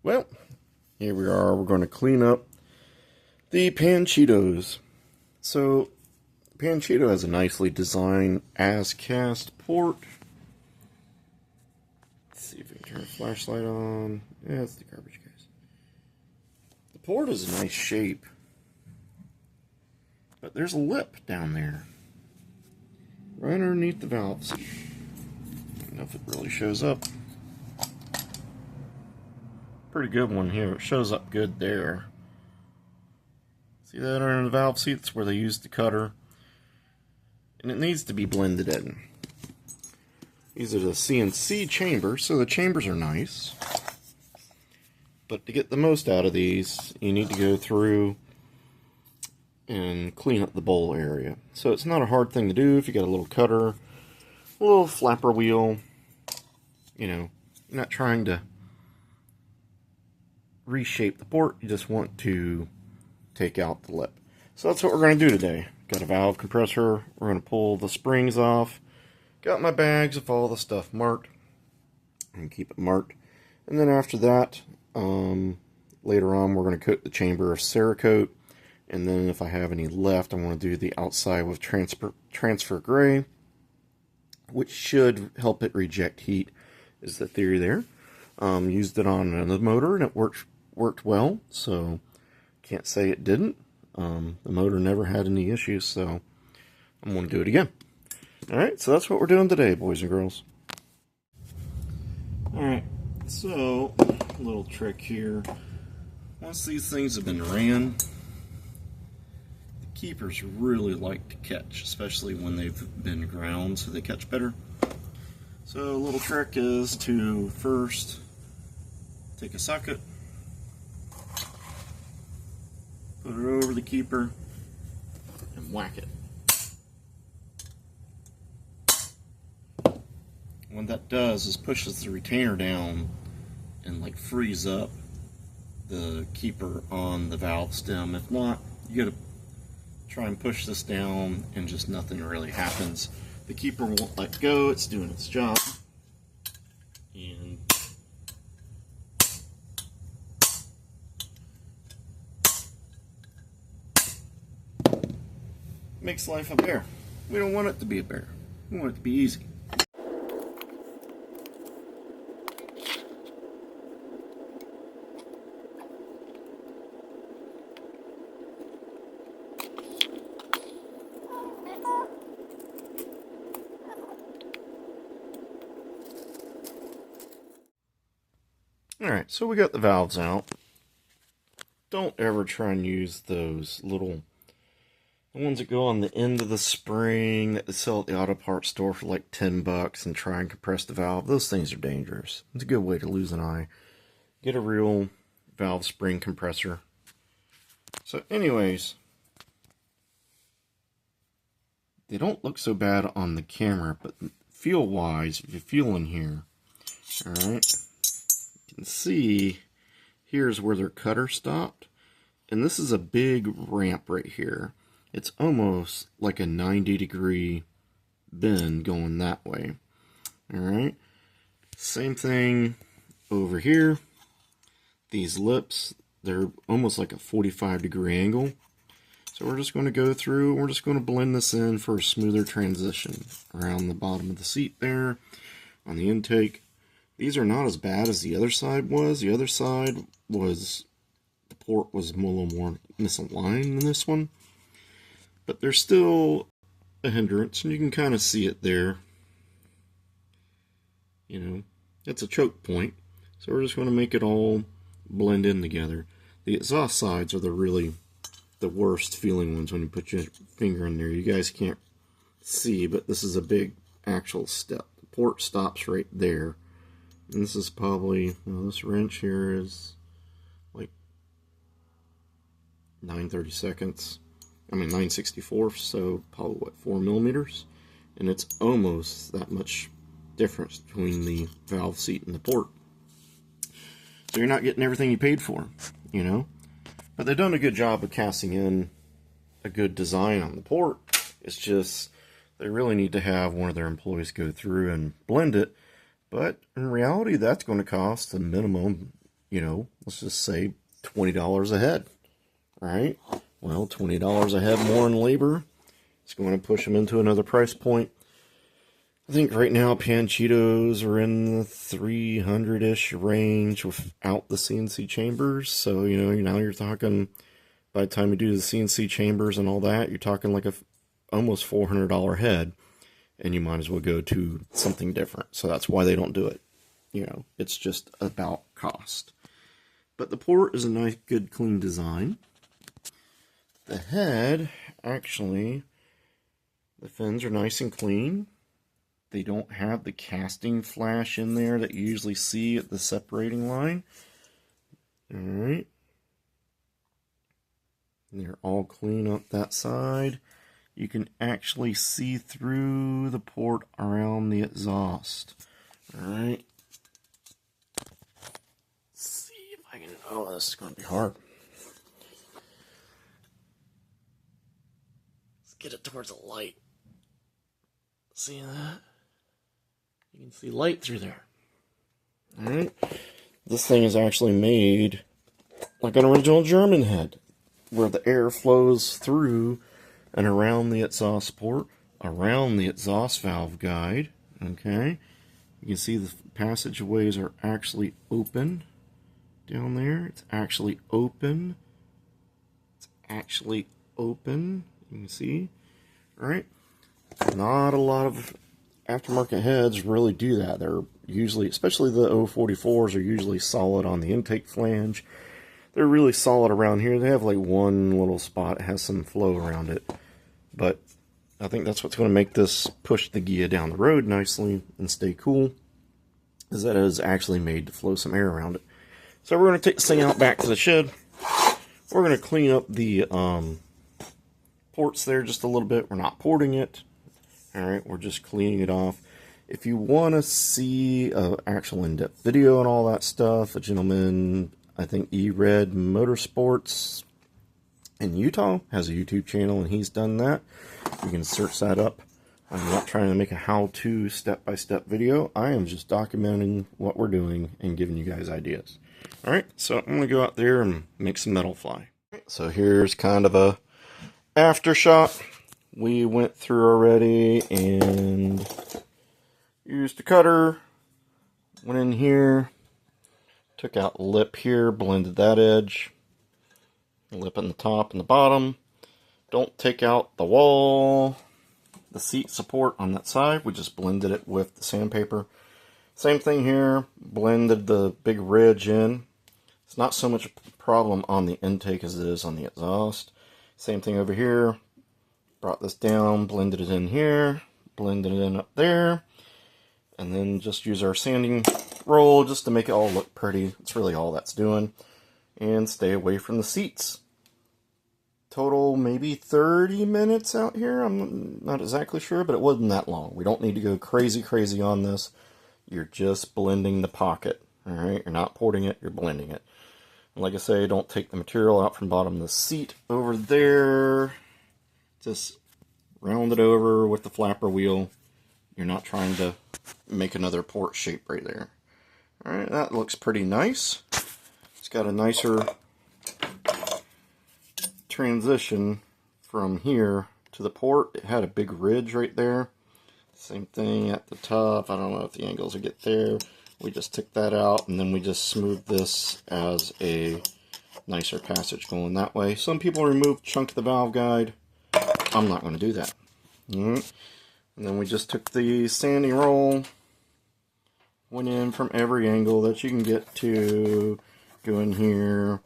Well, here we are. We're going to clean up the Panchitos. So, Panchito has a nicely designed as-cast port. Let's see if we can turn the flashlight on. Yeah, it's the garbage case. The port is a nice shape, but there's a lip down there, right underneath the valves. I don't know if it really shows up. Pretty good one here. It shows up good there. See that under the valve seats where they use the cutter? And it needs to be blended in. These are the CNC chambers, so the chambers are nice. But to get the most out of these, you need to go through and clean up the bowl area. So it's not a hard thing to do if you got a little cutter, a little flapper wheel. You know, you're not trying to reshape the port, you just want to take out the lip. So that's what we're going to do today. Got a valve compressor, we're going to pull the springs off. Got my bags of all the stuff marked, and keep it marked. And then after that, later on we're going to coat the chamber of Cerakote, and then if I have any left, I want to do the outside with transfer gray, which should help it reject heat, is the theory there. Used it on another motor and it worked well, so can't say it didn't. The motor never had any issues, so I'm going to do it again. Alright, so that's what we're doing today, boys and girls. Alright, so a little trick here. Once these things have been ran, the keepers really like to catch, especially when they've been ground, so they catch better. So a little trick is to first take a socket, put it over the keeper, and whack it. What that does is pushes the retainer down and like frees up the keeper on the valve stem. If not, you gotta try and push this down and just nothing really happens. The keeper won't let go, it's doing its job. And makes life a bear. We don't want it to be a bear. We want it to be easy. Alright, so we got the valves out. Don't ever try and use those little, the ones that go on the end of the spring that they sell at the auto parts store for like $10 and try and compress the valve. Those things are dangerous. It's a good way to lose an eye. Get a real valve spring compressor. So anyways, they don't look so bad on the camera, but feel wise, if you feel in here, alright, you can see here's where their cutter stopped, and this is a big ramp right here. It's almost like a 90-degree bend going that way. Alright, same thing over here. These lips, they're almost like a 45-degree angle. So we're just going to go through, we're just going to blend this in for a smoother transition around the bottom of the seat there, on the intake. These are not as bad as the other side was. The other side was, the port was a little more misaligned than this one. But there's still a hindrance, and you can kind of see it there. You know, it's a choke point. So we're just going to make it all blend in together. The exhaust sides are the worst feeling ones when you put your finger in there. You guys can't see, but this is a big actual step. The port stops right there. And this is probably, well, this wrench here is like 9/32, I mean 9/64, so probably what, 4 millimeters? And it's almost that much difference between the valve seat and the port. So you're not getting everything you paid for, you know? But they've done a good job of casting in a good design on the port. It's just, they really need to have one of their employees go through and blend it. But in reality, that's going to cost a minimum you know, let's just say $20 a head, right? Well, $20 a head more in labor. It's going to push them into another price point. I think right now Panchitos are in the 300-ish range without the CNC chambers. So, you know, now you're talking, by the time you do the CNC chambers and all that, you're talking like a almost $400 head. And you might as well go to something different. So that's why they don't do it. You know, it's just about cost. But the port is a nice, good, clean design. The head, actually, the fins are nice and clean. They don't have the casting flash in there that you usually see at the separating line. Alright. They're all clean up that side. You can actually see through the port around the exhaust. Alright. Let's see if I can... Oh, this is going to be hard. Let's get it towards the light. See that? You can see light through there. Alright. This thing is actually made like an original German head, where the air flows through and around the exhaust port, around the exhaust valve guide. Okay, you can see the passageways are actually open down there. It's actually open. It's actually open. You can see. All right. Not a lot of aftermarket heads really do that. They're usually, especially the 044s, are usually solid on the intake flange. They're really solid around here. They have like one little spot that has some flow around it. But I think that's what's going to make this push the gear down the road nicely and stay cool, is that it is actually made to flow some air around it. So we're going to take this thing out back to the shed. We're going to clean up the ports there just a little bit. We're not porting it. Alright, we're just cleaning it off. If you want to see an actual in-depth video and all that stuff, a gentleman, I think E-Red Motorsports in Utah has a YouTube channel, and he's done that. You can search that up. I'm not trying to make a how-to step-by-step video. I am just documenting what we're doing and giving you guys ideas. Alright, so I'm going to go out there and make some metal fly. So here's kind of a after shot. We went through already and used a cutter. Went in here, took out lip here, blended that edge. Lip in the top and the bottom. Don't take out the wall, the seat support on that side. We just blended it with the sandpaper. Same thing here. Blended the big ridge in. It's not so much a problem on the intake as it is on the exhaust. Same thing over here. Brought this down, blended it in here, blended it in up there, and then just use our sanding roll just to make it all look pretty. That's really all that's doing. And stay away from the seats. Total maybe 30 minutes out here. I'm not exactly sure, but it wasn't that long. We don't need to go crazy on this. You're just blending the pocket. Alright, you're not porting it, you're blending it. And like I say, don't take the material out from the bottom of the seat over there. Just round it over with the flapper wheel. You're not trying to make another port shape right there. Alright, that looks pretty nice. It's got a nicer transition from here to the port. It had a big ridge right there. Same thing at the top. I don't know if the angles will get there. We just took that out, and then we just smoothed this as a nicer passage going that way. Some people remove chunk of the valve guide. I'm not going to do that. And then we just took the sanding roll, went in from every angle that you can get to, go in here,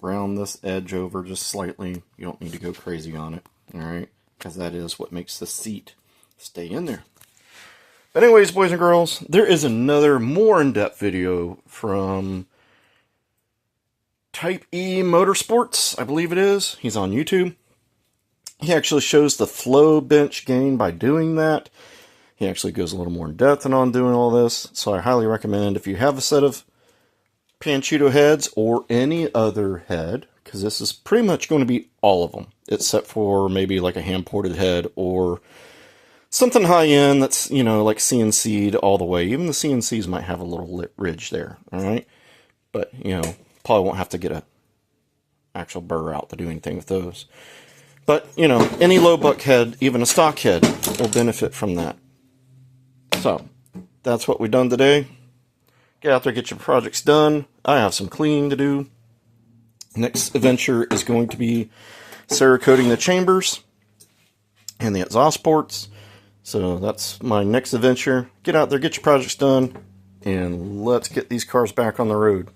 round this edge over just slightly. You don't need to go crazy on it, alright, because that is what makes the seat stay in there. But anyways, boys and girls, there is another more in-depth video from Type E Motorsports, I believe it is. He's on YouTube. He actually shows the flow bench gain by doing that. He actually goes a little more in depth on doing all this. So I highly recommend, if you have a set of Panchito heads or any other head, because this is pretty much going to be all of them, except for maybe like a hand-ported head or something high-end that's, you know, like CNC'd all the way. Even the CNCs might have a little ridge there, all right? But, you know, probably won't have to get a actual burr out to do anything with those. But, you know, any low buck head, even a stock head, will benefit from that. So, that's what we've done today. Get out there, get your projects done. I have some cleaning to do. Next adventure is going to be Cerakoting the chambers and the exhaust ports. So that's my next adventure. Get out there, get your projects done, and let's get these cars back on the road.